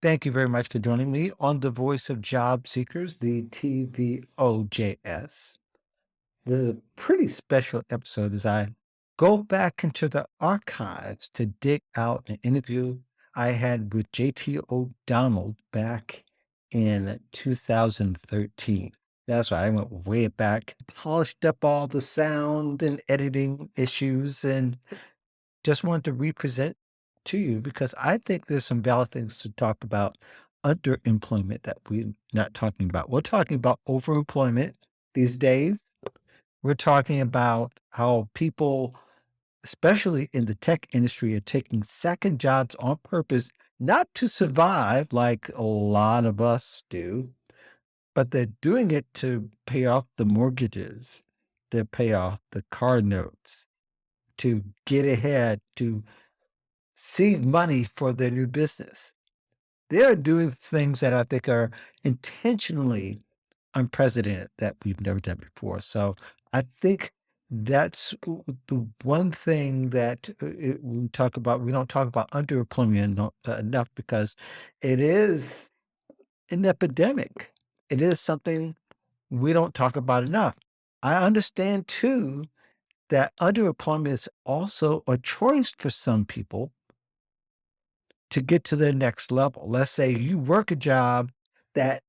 Thank you very much for joining me on The Voice of Job Seekers, the TVOJS. This is a pretty special episode as I go back into the archives to dig out an interview I had with JT O'Donnell back in 2013. That's right, I went way back, polished up all the sound and editing issues, and just wanted to represent to you because I think there's some valid things to talk about underemployment that we're not talking about. We're talking about overemployment these days. We're talking about how people, especially in the tech industry, are taking second jobs on purpose, not to survive like a lot of us do, but they're doing it to pay off the mortgages, to pay off the car notes, to get ahead, to seed money for their new business. They're doing things that I think are intentionally unprecedented that we've never done before. So I think that's the one thing that we talk about. We don't talk about underemployment enough because it is an epidemic. It is something we don't talk about enough. I understand too that underemployment is also a choice for some people to get to their next level. Let's say you work a job that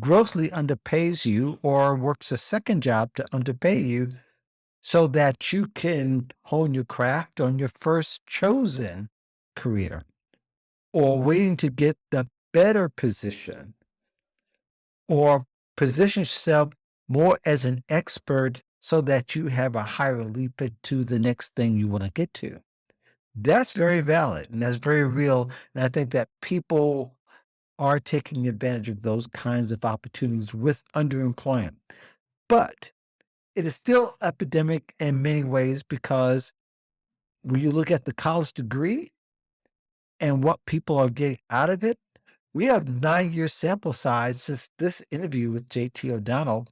grossly underpays you or works a second job to underpay you so that you can hone your craft on your first chosen career or waiting to get the better position or position yourself more as an expert so that you have a higher leap into the next thing you want to get to. That's very valid and that's very real. And I think that people are taking advantage of those kinds of opportunities with underemployment. But it is still epidemic in many ways because when you look at the college degree and what people are getting out of it, we have 9-year sample size since this interview with JT O'Donnell.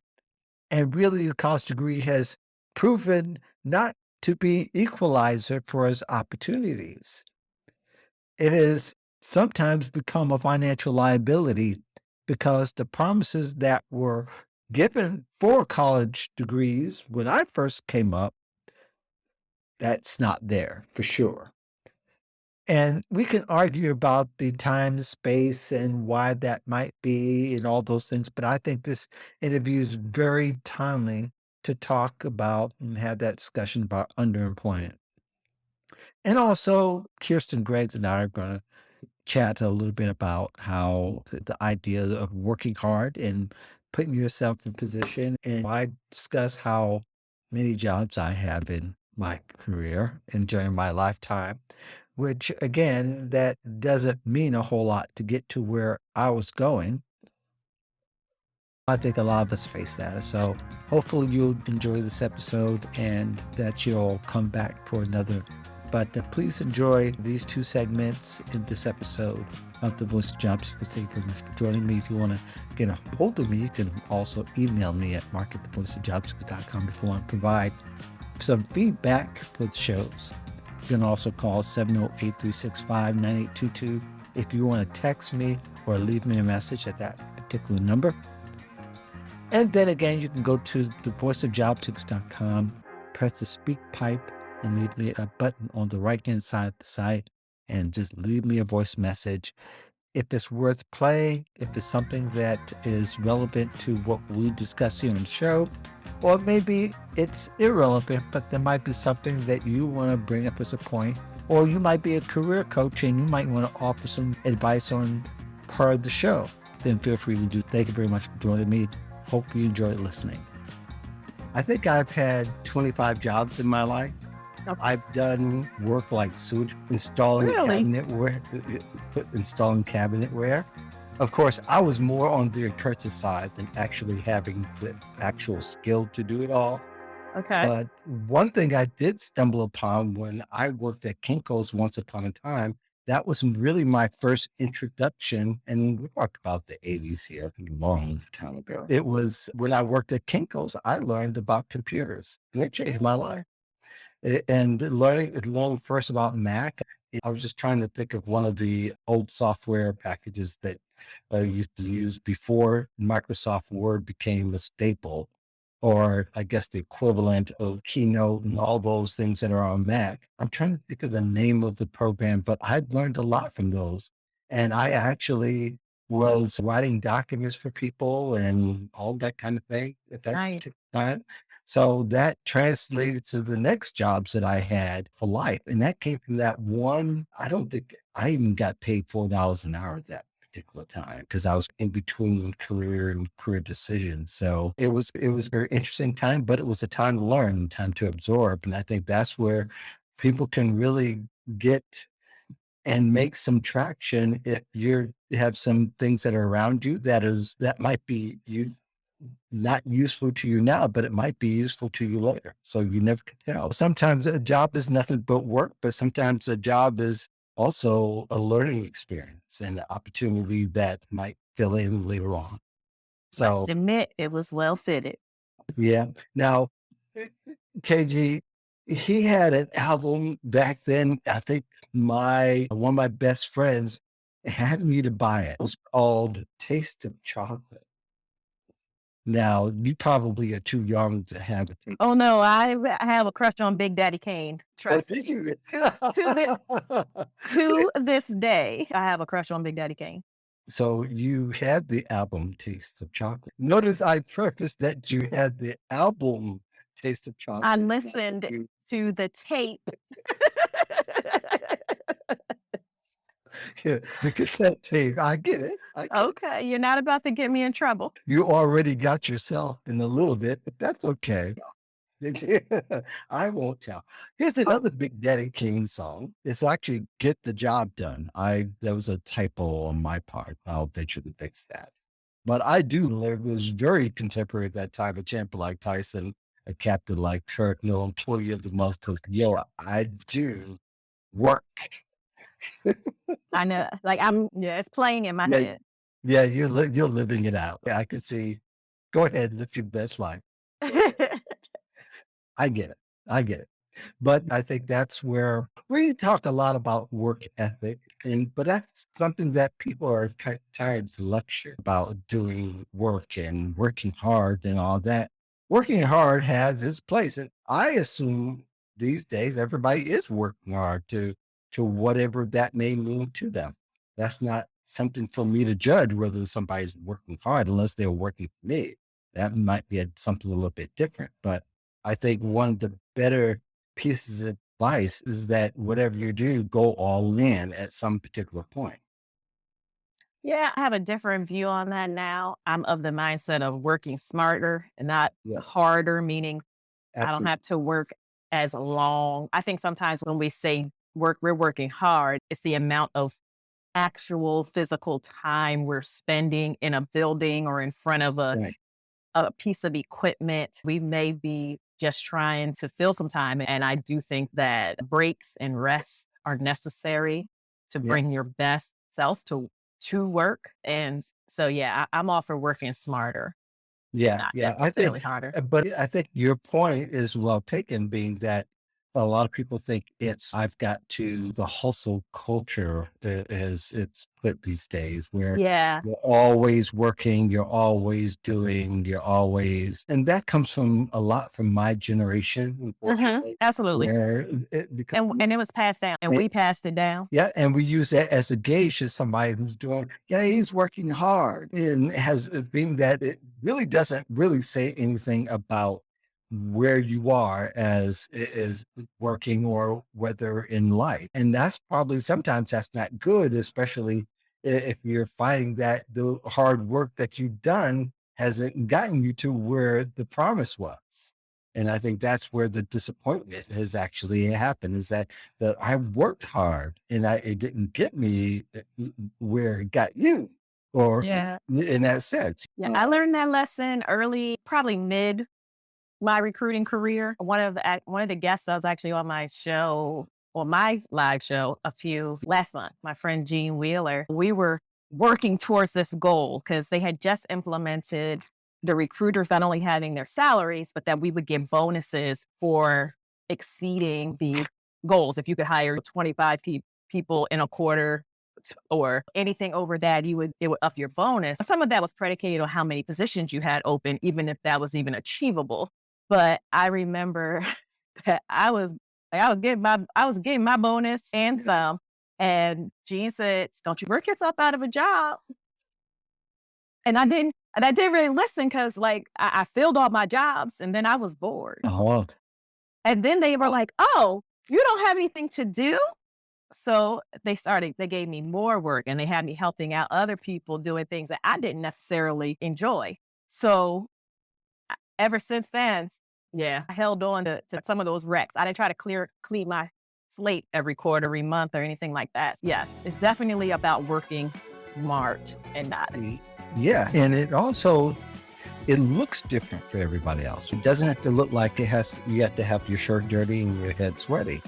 And really, the college degree has proven not to be equalizer for its opportunities. It has sometimes become a financial liability because the promises that were given for college degrees when I first came up, that's not there for sure. And we can argue about the time, space, and why that might be and all those things, but I think this interview is very timely to talk about and have that discussion about underemployment. And also, Keirsten Greggs and I are going to chat a little bit about how the idea of working hard and putting yourself in position. And I discuss how many jobs I have in my career and during my lifetime, which again, that doesn't mean a whole lot to get to where I was going. I think a lot of us face that. So hopefully you'll enjoy this episode and that you'll come back for another. But please enjoy these two segments in this episode of The Voice of Job Seekers. Thank you for joining me. If you want to get a hold of me, you can also email me at mark@thevoiceofjobseekers.com if you want to provide some feedback for the shows. You can also call 708-365-9822 if you want to text me or leave me a message at that particular number. And then again, you can go to thevoiceofjobseekers.com, press the speak pipe, and leave me a button on the right-hand side of the site and just leave me a voice message. If it's worth playing, if it's something that is relevant to what we discuss here on the show, or maybe it's irrelevant, but there might be something that you want to bring up as a point, or you might be a career coach and you might want to offer some advice on part of the show, then feel free to do. Thank you very much for joining me. Hope you enjoyed listening. I think I've had 25 jobs in my life. I've done work like sewage, installing cabinetware. Of course, I was more on the encouraging side than actually having the actual skill to do it all. Okay. But one thing I did stumble upon when I worked at Kinko's once upon a time, that was really my first introduction. And we talked about the 80s here, a long time ago. It was when I worked at Kinko's, I learned about computers and it changed my life. And learning first about Mac I was just trying to think of one of the old software packages that I used to use before Microsoft Word became a staple, or I guess the equivalent of Keynote and all those things that are on Mac. I'm trying to think of the name of the program, but I've learned a lot from those. And I actually was writing documents for people and all that kind of thing at that Right. particular time. So that translated to the next jobs that I had for life. And that came from that one. I don't think I even got paid $4 an hour at that particular time because I was in between career and career decisions. So it was a very interesting time, but it was a time to learn, time to absorb. And I think that's where people can really get and make some traction if you have some things that are around you that might be not useful to you now, but it might be useful to you later. So you never can tell. Sometimes a job is nothing but work, but sometimes a job is also a learning experience and an opportunity that might fill in later on. I So admit it was well fitted. yeah. Now, eh, KG, he had an album back then. I think my one of my best friends had me to buy it. It was called Taste of Chocolate. Now, you probably are too young to have it. Oh no, I have a crush on Big Daddy Kane. Oh, Trust did me. you? To this to this day, I have a crush on Big Daddy Kane. So you had the album Taste of Chocolate. Notice I prefaced that you had the album Taste of I Chocolate. Not that listened you to the tape. yeah, the cassette tape. I get it. I get it. Okay, you're not about to get me in trouble. You already got yourself in a little bit, but that's okay. I won't tell. Here's Oh, another Big Daddy Kane song. It's actually Get the Job Done. That was a typo on my part. I'll eventually fix that. But I do live was very contemporary at that time. A champion like Tyson, a captain like Kirk, no employee of the month. Because yo, I do work. I know. Yeah, it's playing in my Yeah, head. yeah, you're living it out. Yeah, I could see. Go ahead, live your best life. I get it. I get it. But I think that's where we talk a lot about work ethic, but that's something that people are tired to lecture about doing work and working hard and all that. Working hard has its place, and I assume these days everybody is working hard to whatever that may mean to them. That's not something for me to judge whether somebody's working hard unless they're working for me. That might be something a little bit different, but I think one of the better pieces of advice is that whatever you do, go all in at some particular point. Yeah, I have a different view on that now. I'm of the mindset of working smarter and not Yeah, harder, meaning I don't absolutely. have to work as long. I think sometimes when we say work, we're working hard, it's the amount of actual physical time we're spending in a building or in front of Right. a piece of equipment. We may be just trying to fill some time. And I do think that breaks and rests are necessary to Yeah. bring your best self to work. And so, yeah, I'm all for working smarter, Yeah, not yeah. necessarily harder. But I think your point is well taken, being that a lot of people think it's I've got to the hustle culture that is it's put these days where Yeah. you're always working, you're always doing, you're always, and that comes from a lot from my generation, unfortunately, Absolutely. where it becomes And it was passed down and we passed it down. yeah, and we use that as a gauge to somebody who's doing, yeah, he's working hard and has been that it really doesn't really say anything about where you are as is working or whether in life. And that's probably sometimes that's not good, especially if you're finding that the hard work that you've done hasn't gotten you to where the promise was. And I think that's where the disappointment has actually happened is that I worked hard and it didn't get me where it got you, or Yeah. in that sense. Yeah. I learned that lesson early, probably mid my recruiting career. One of the guests that was actually on my show, or my live show a few last month, my friend Gene Wheeler, we were working towards this goal because they had just implemented the recruiters not only having their salaries, but that we would give bonuses for exceeding the goals. If you could hire 25 people people in a quarter or anything over that, it would up your bonus. Some of that was predicated on how many positions you had open, even if that was even achievable. But I remember that I was getting my bonus and some. And Gene said, "Don't you work yourself out of a job." And I didn't really listen because like I filled all my jobs and then I was bored. Oh, And then they were like, "Oh, you don't have anything to do?" So they gave me more work and they had me helping out other people doing things that I didn't necessarily enjoy. So ever since then, yeah, I held on to some of those recs. I didn't try to clean my slate every quarter, every month, or anything like that. Yes, it's definitely about working smart and not. y- yeah. And it looks different for everybody else. It doesn't have to look like you have to have your shirt dirty and your head sweaty.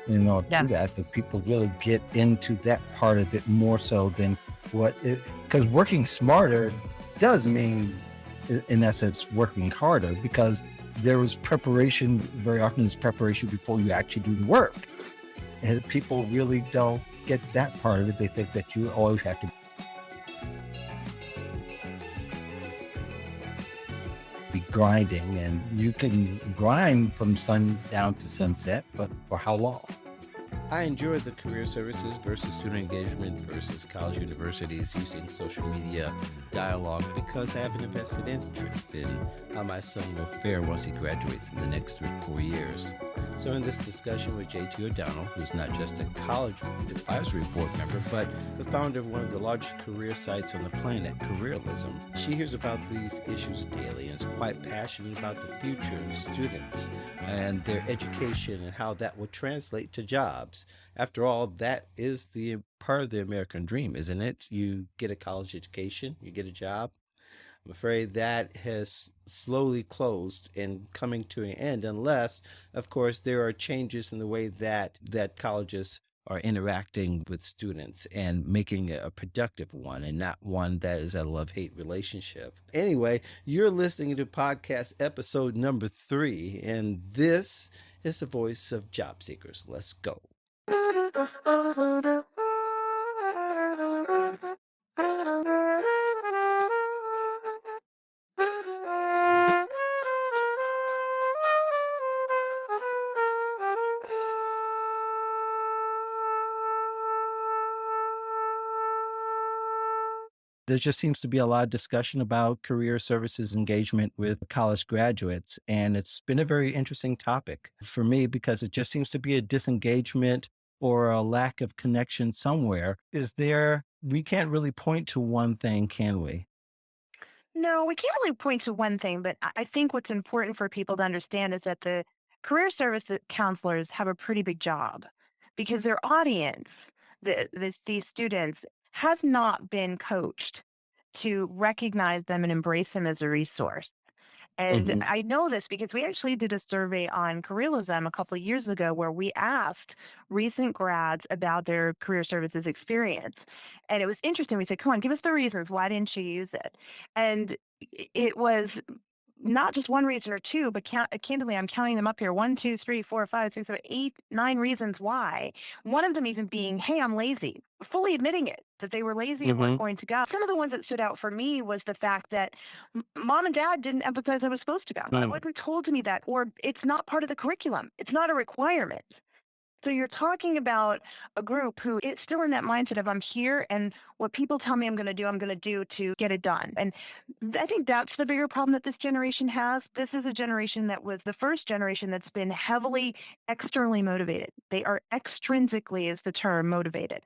Yeah. Do that. That people really get into that part of it more so than because working smarter does mean, in essence, working harder because there was preparation, very often there's preparation before you actually do the work. And people really don't get that part of it. They think that you always have to be grinding, and you can grind from sundown to sunset, but for how long? I enjoy the career services versus student engagement versus college universities using social media dialogue because I have an invested interest in how my son will fare once he graduates in the next 3 to 4 years. So in this discussion with JT O'Donnell, who's not just a college advisory board member, but the founder of one of the largest career sites on the planet, Careerlism, she hears about these issues daily and is quite passionate about the future of students and their education and how that will translate to jobs. After all, that is the part of the American dream, isn't it? You get a college education, you get a job. I'm afraid that has slowly closed and coming to an end, unless, of course, there are changes in the way that colleges are interacting with students and making it a productive one and not one that is a love-hate relationship. Anyway, you're listening to podcast episode number 3, and this is the voice of job seekers. Let's go. There just seems to be a lot of discussion about career services engagement with college graduates. And it's been a very interesting topic for me because it just seems to be a disengagement or a lack of connection somewhere. We can't really point to one thing, can we? No, we can't really point to one thing, but I think what's important for people to understand is that the career service counselors have a pretty big job because their audience, these students, have not been coached to recognize them and embrace them as a resource. And Hmm. I know this because we actually did a survey on Careerism a couple of years ago where we asked recent grads about their career services experience. And it was interesting. We said, come on, give us the reasons. Why didn't you use it? And it was not just one reason or two, but candidly, I'm counting them up here: 1, 2, 3, 4, 5, 6, 7, 8, 9 reasons why. One of them even being, hey, I'm lazy, fully admitting it, that they were lazy and weren't Hmm. going to go. Some of the ones that stood out for me was the fact that mom and dad didn't empathize I was supposed to go. I wasn't told to me that, or it's not part of the curriculum. It's not a requirement. So you're talking about a group who is still in that mindset of I'm here and what people tell me I'm going to do to get it done. And I think that's the bigger problem that this generation has. This is a generation that was the first generation that's been heavily externally motivated. They are extrinsically, is the term, motivated.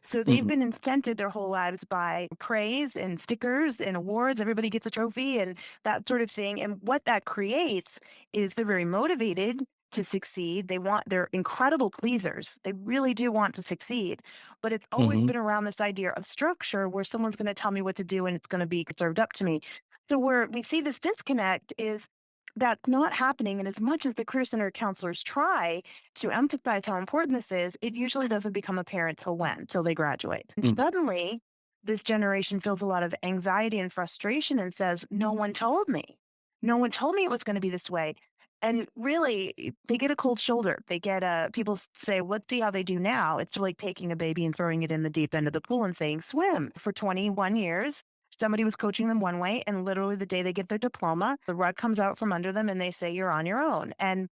So they've Hmm. been incented their whole lives by praise and stickers and awards. Everybody gets a trophy and that sort of thing. And what that creates is they're very motivated to succeed. They're incredible pleasers. They really do want to succeed. But it's always Hmm. been around this idea of structure where someone's going to tell me what to do and it's going to be served up to me. So where we see this disconnect is that's not happening. And as much as the career center counselors try to emphasize how important this is, it usually doesn't become apparent till when? Till they graduate. And suddenly, this generation feels a lot of anxiety and frustration and says, no one told me. No one told me it was going to be this way. And really, they get a cold shoulder. They get people say, let's see how they do now. It's like taking a baby and throwing it in the deep end of the pool and saying, swim. For 21 years, somebody was coaching them one way. And literally the day they get their diploma, the rug comes out from under them and they say, you're on your own. And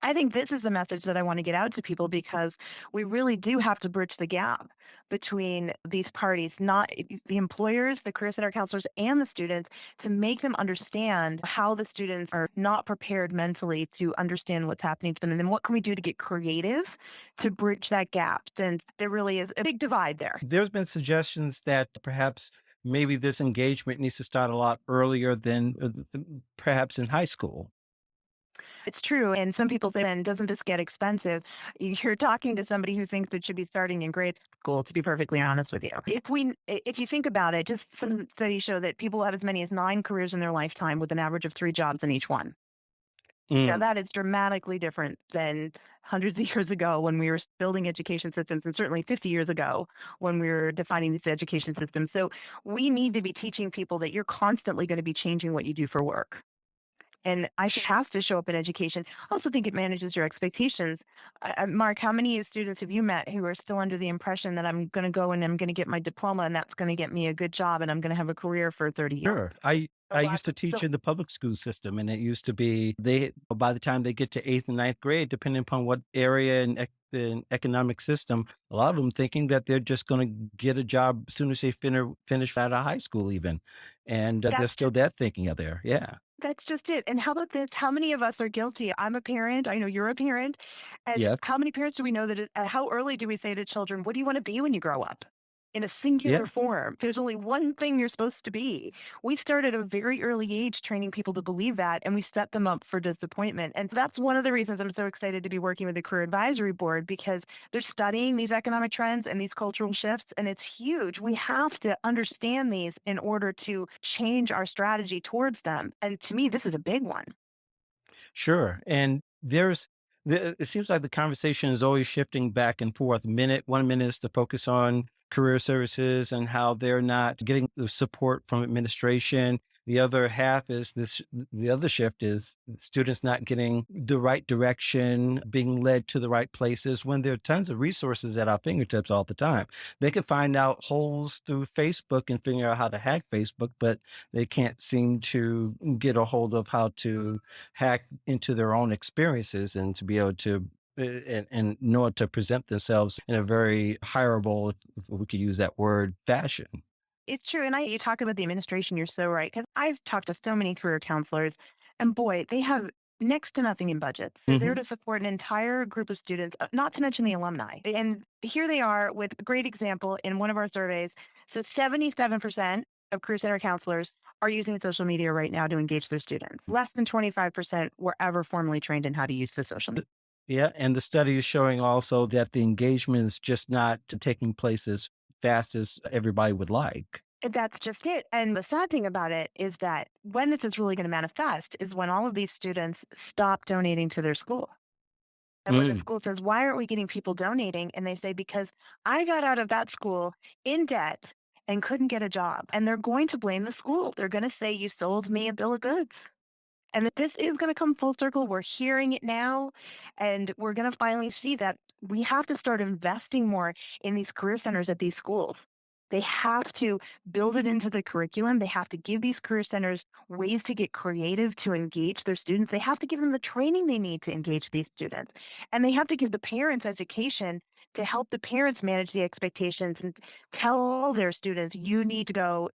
I think this is the message that I want to get out to people because we really do have to bridge the gap between these parties, not the employers, the career center counselors, and the students, to make them understand how the students are not prepared mentally to understand what's happening to them. And then what can we do to get creative to bridge that gap? Then there really is a big divide there. There's been suggestions that perhaps maybe this engagement needs to start a lot earlier than perhaps in high school. It's true. And some people say, then doesn't this get expensive? You're talking to somebody who thinks it should be starting in grade school, to be perfectly honest with you. If you think about it, just some studies show that people have as many as 9 careers in their lifetime with an average of 3 jobs in each one. Mm. That is dramatically different than hundreds of years ago when we were building education systems, and certainly 50 years ago when we were defining these education systems. So we need to be teaching people that you're constantly going to be changing what you do for work. And I have to show up in education. I also think it manages your expectations. Mark, how many students have you met who are still under the impression that I'm going to go and I'm going to get my diploma and that's going to get me a good job and I'm going to have a career for 30 years? Sure. I So used to teach in the public school system, and it used to be by the time they get to 8th and 9th grade, depending upon what area and the economic system, a lot of them thinking that they're just going to get a job as soon as they finish out of high school, even, and there's that's still that thinking out there. Yeah. That's just it. And how about this? How many of us are guilty? I'm a parent. I know you're a parent. And Yeah. how many parents do we know that, how early do we say to children, what do you want to be when you grow up? In a singular Yeah. form. There's only one thing you're supposed to be. We start at a very early age training people to believe that, and we set them up for disappointment. And that's one of the reasons I'm so excited to be working with the Career Advisory Board, because they're studying these economic trends and these cultural shifts, and it's huge. We have to understand these in order to change our strategy towards them. And to me, this is a big one. Sure. And it seems like the conversation is always shifting back and forth. 1 minute is to focus on career services and how they're not getting the support from administration. The other half is the other shift is students not getting the right direction, being led to the right places when there are tons of resources at our fingertips all the time. They can find out holes through Facebook and figure out how to hack Facebook, but they can't seem to get a hold of how to hack into their own experiences and to be able to and know how to present themselves in a very hireable, if we could use that word, fashion. It's true. And you talk about the administration, you're so right. Because I've talked to so many career counselors, and boy, they have next to nothing in budgets. They're there Hmm. to support an entire group of students, not to mention the alumni. And here they are with a great example in one of our surveys. So 77% of career center counselors are using social media right now to engage their students. Less than 25% were ever formally trained in how to use the social media. Yeah, and the study is showing also that the engagement is just not taking place as fast as everybody would like. That's just it. And the sad thing about it is that when this is really going to manifest is when all of these students stop donating to their school. And when the Mm. school says, why aren't we getting people donating? And they say, because I got out of that school in debt and couldn't get a job. And they're going to blame the school. They're going to say, you sold me a bill of goods. And that this is going to come full circle. We're hearing it now. And we're going to finally see that we have to start investing more in these career centers at these schools. They have to build it into the curriculum. They have to give these career centers ways to get creative to engage their students. They have to give them the training they need to engage these students. And they have to give the parents education to help the parents manage the expectations and tell all their students, you need to go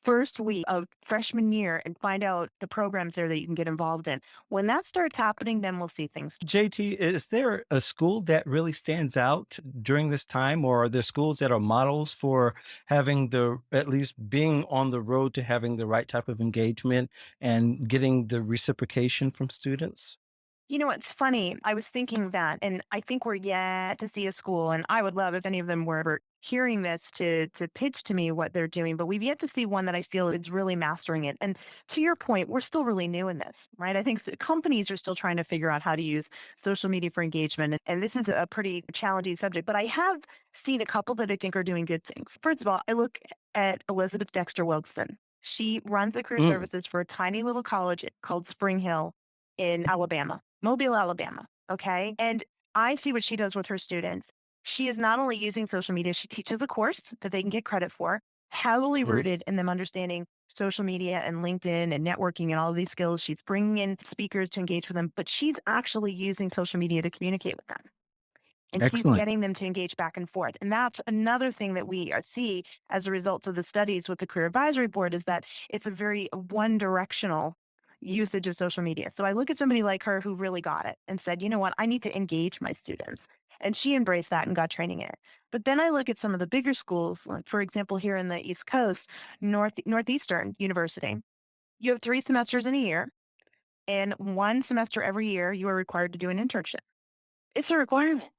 first week of freshman year and find out the programs there that you can get involved in. When that starts happening, then we'll see things. JT, is there a school that really stands out during this time, or are there schools that are models for having at least being on the road to having the right type of engagement and getting the reciprocation from students? You know, it's funny. I was thinking that, and I think we're yet to see a school, and I would love if any of them were ever hearing this to pitch to me what they're doing, but we've yet to see one that I feel is really mastering it. And to your point, we're still really new in this, right? I think the companies are still trying to figure out how to use social media for engagement, and this is a pretty challenging subject, but I have seen a couple that I think are doing good things. First of all, I look at Elizabeth Dexter Wilson. She runs the career Mm. services for a tiny little college called Spring Hill. in Alabama, Mobile, Alabama. Okay. And I see what she does with her students. She is not only using social media, she teaches a course that they can get credit for, heavily Mhm. rooted in them understanding social media and LinkedIn and networking and all of these skills. She's bringing in speakers to engage with them, but she's actually using social media to communicate with them. And she's Excellent. getting them to engage back and forth. And that's another thing that we see as a result of the studies with the Career Advisory Board is that it's a very one directional usage of social media. So I look at somebody like her who really got it and said, you know what, I need to engage my students. And she embraced that and got training in it. But then I look at some of the bigger schools, like for example, here in the East Coast, Northeastern University. You have 3 semesters in a year, and 1 semester every year, you are required to do an internship. It's a requirement.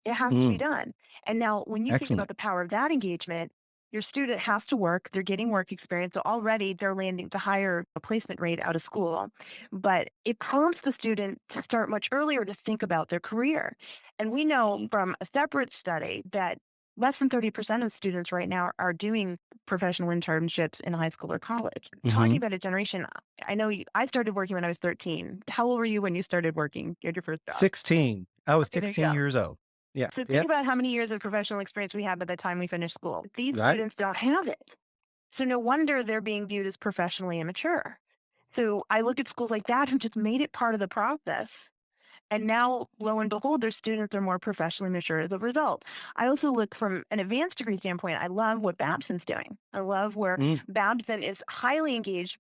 It has to be Mm. done. And now when you think Excellent. about the power of that engagement, your student has to work, they're getting work experience. So already they're landing the higher placement rate out of school. But it prompts the student to start much earlier to think about their career. And we know from a separate study that less than 30% of students right now are doing professional internships in high school or college. Talking Hmm. about a generation, I know I started working when I was 13. How old were you when you started working? You had your first job? 16. I was Okay, there you 16 go. years old. Yeah. So think Yep. about how many years of professional experience we have by the time we finish school. These Right. students don't have it. So no wonder they're being viewed as professionally immature. So I look at schools like that and just made it part of the process. And now, lo and behold, their students are more professionally mature as a result. I also look from an advanced degree standpoint. I love what Babson's doing. I love where Mm. Babson is highly engaged,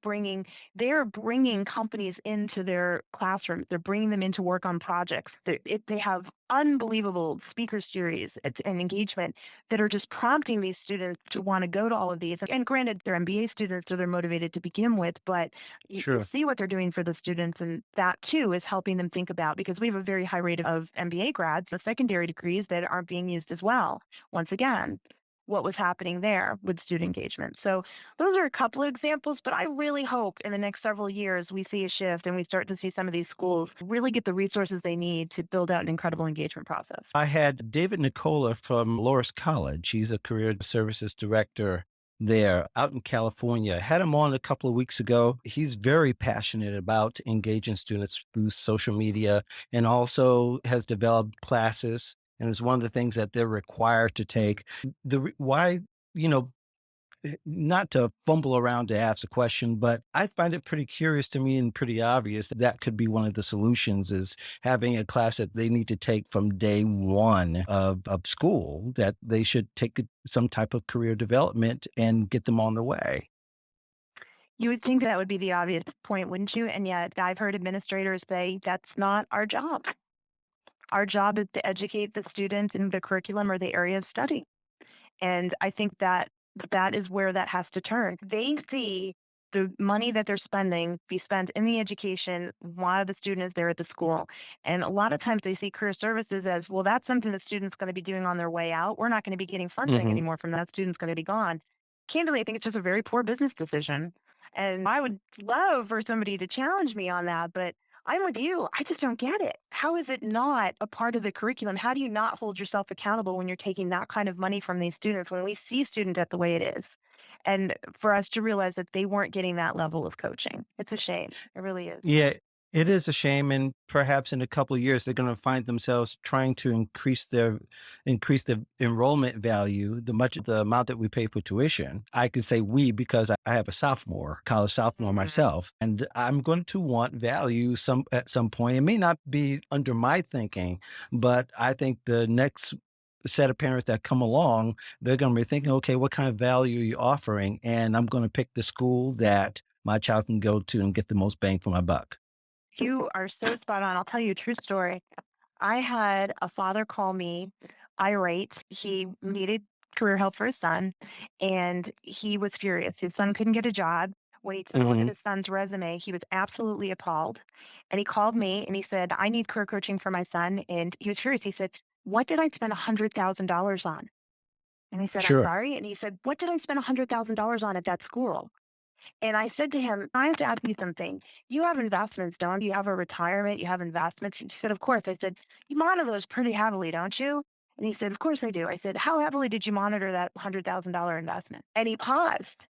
they're bringing companies into their classrooms. They're bringing them in to work on projects. They have unbelievable speaker series and engagement that are just prompting these students to want to go to all of these. And granted, they're MBA students, so they're motivated to begin with, but you Sure. see what they're doing for the students, and that too is helping them think about, because we have a very high rate of MBA grads, so secondary degrees that aren't being used as well. Once again, what was happening there with student engagement. So those are a couple of examples, but I really hope in the next several years we see a shift and we start to see some of these schools really get the resources they need to build out an incredible engagement process. I had David Nicola from Loris College. He's a career services director there out in California. Had him on a couple of weeks ago. He's very passionate about engaging students through social media and also has developed classes. And it's one of the things that they're required to take. Why, you know, not to fumble around to ask a question, but I find it pretty curious to me and pretty obvious that that could be one of the solutions is having a class that they need to take from day one of school, that they should take some type of career development and get them on the way. You would think that would be the obvious point, wouldn't you? And yet I've heard administrators say that's not our job. Our job is to educate the students in the curriculum or the area of study. And I think that that is where that has to turn. They see the money that they're spending be spent in the education while the student is there at the school. And a lot of times they see career services as, well, that's something the student's going to be doing on their way out. We're not going to be getting funding Mhm. anymore from that. Student's going to be gone. Candidly, I think it's just a very poor business decision. And I would love for somebody to challenge me on that, but I'm with you. I just don't get it. How is it not a part of the curriculum? How do you not hold yourself accountable when you're taking that kind of money from these students when we see student debt the way it is? And for us to realize that they weren't getting that level of coaching. It's a shame. It really is. Yeah, it is a shame, and perhaps in a couple of years they're going to find themselves trying to increase the enrollment value, the amount that we pay for tuition. I could say we because I have a college sophomore Mhm. myself, and I'm going to want value at some point. It may not be under my thinking, but I think the next set of parents that come along, they're going to be thinking, okay, what kind of value are you offering? And I'm going to pick the school that my child can go to and get the most bang for my buck. You are so spot on. I'll tell you a true story. I had a father call me irate. He needed career help for his son, and he was furious. His son couldn't get a job. When he took a look at Mhm. his son's resume, he was absolutely appalled. And he called me and he said, I need career coaching for my son. And he was furious. He said, what did I spend $100,000 on? And I said, I'm Sure. sorry. And he said, what did I spend $100,000 on at that school? And I said to him, I have to ask you something. You have investments, don't you? You have a retirement, you have investments. He said, of course. I said, you monitor those pretty heavily, don't you? And he said, of course I do. I said, how heavily did you monitor that $100,000 investment? And he paused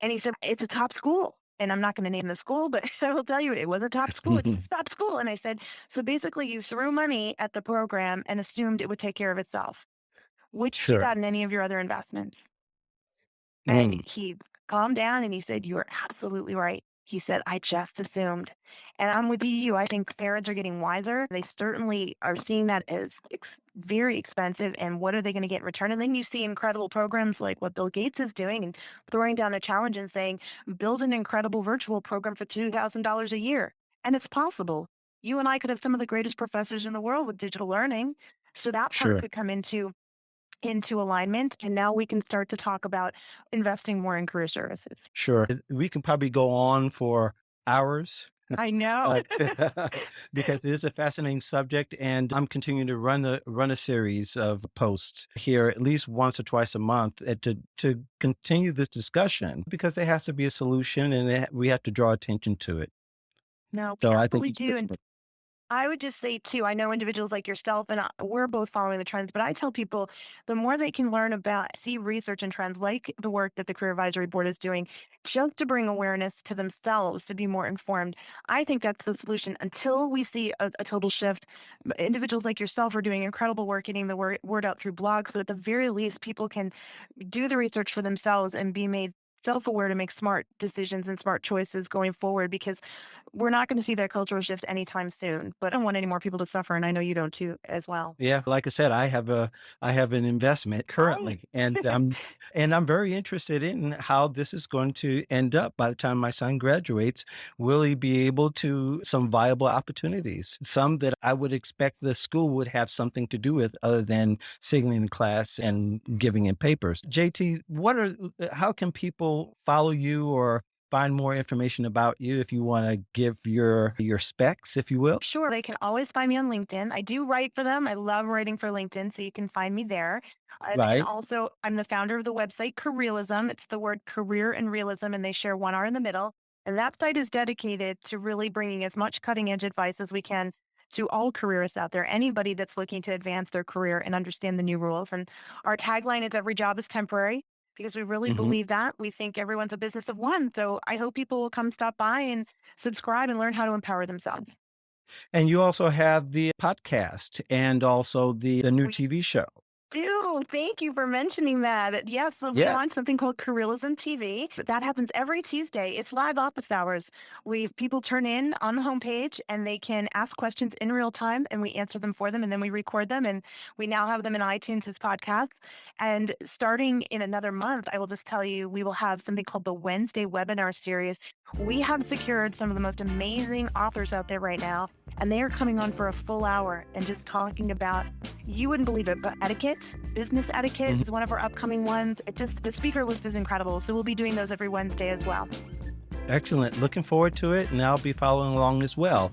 and he said, it's a top school. and I'm not going to name the school, but I will tell you it was a top school. It was a top school. And I said, so basically you threw money at the program and assumed it would take care of itself. Which do you Sure. got in any of your other investments? And Mm, he calmed down and he said, "You're absolutely right." He said, "I just assumed." And I'm with you. I think parents are getting wiser. They certainly are seeing that as very expensive. And what are they going to get in return? And then you see incredible programs like what Bill Gates is doing and throwing down a challenge and saying, build an incredible virtual program for $2,000 a year. And it's possible. You and I could have some of the greatest professors in the world with digital learning. So that part sure. could come into alignment. And now we can start to talk about investing more in career services. Sure. We can probably go on for hours. I know. uh, because it is a fascinating subject, and I'm continuing to run a series of posts here at least once or twice a month to continue this discussion because there has to be a solution, and we have to draw attention to it. No, we So I think absolutely do. And I would just say too, I know individuals like yourself and we're both following the trends, but I tell people the more they can learn about, see research and trends like the work that the Career Advisory Board is doing, just to bring awareness to themselves to be more informed. I think that's the solution until we see a total shift. Individuals like yourself are doing incredible work getting the word out through blogs, but at the very least, people can do the research for themselves and be made self-aware to make smart decisions and smart choices going forward because we're not going to see that cultural shift anytime soon. But I don't want any more people to suffer, and I know you don't too as well. Yeah, like I said, I have an investment currently, and I'm very interested in how this is going to end up by the time my son graduates. Will he be able to some viable opportunities, some that I would expect the school would have something to do with other than sitting in class and giving in papers. JT, how can people follow you or find more information about you if you want to give your specs, if you will? Sure, they can always find me on LinkedIn. I do write for them. I love writing for LinkedIn, so you can find me there. And Right. also, I'm the founder of the website Careerlism. It's the word career and realism, and they share one R in the middle. And that site is dedicated to really bringing as much cutting edge advice as we can to all careerists out there, anybody that's looking to advance their career and understand the new rules. And our tagline is every job is temporary because we really Mhm. believe that. We think everyone's a business of one. So I hope people will come stop by and subscribe and learn how to empower themselves. And you also have the podcast and also the new We TV show. do. Thank you for mentioning that. Yes, so we Yeah. launched something called Careerlism TV. That happens every Tuesday. It's live office hours. People turn in on the homepage and they can ask questions in real time and we answer them for them and then we record them and we now have them in iTunes as podcasts. And starting in another month, I will just tell you, we will have something called the Wednesday webinar series. We have secured some of the most amazing authors out there right now, and they are coming on for a full hour and just talking about, you wouldn't believe it, but etiquette, business etiquette Mhm. is one of our upcoming ones. The speaker list is incredible. So we'll be doing those every Wednesday as well. Excellent. Looking forward to it, and I'll be following along as well.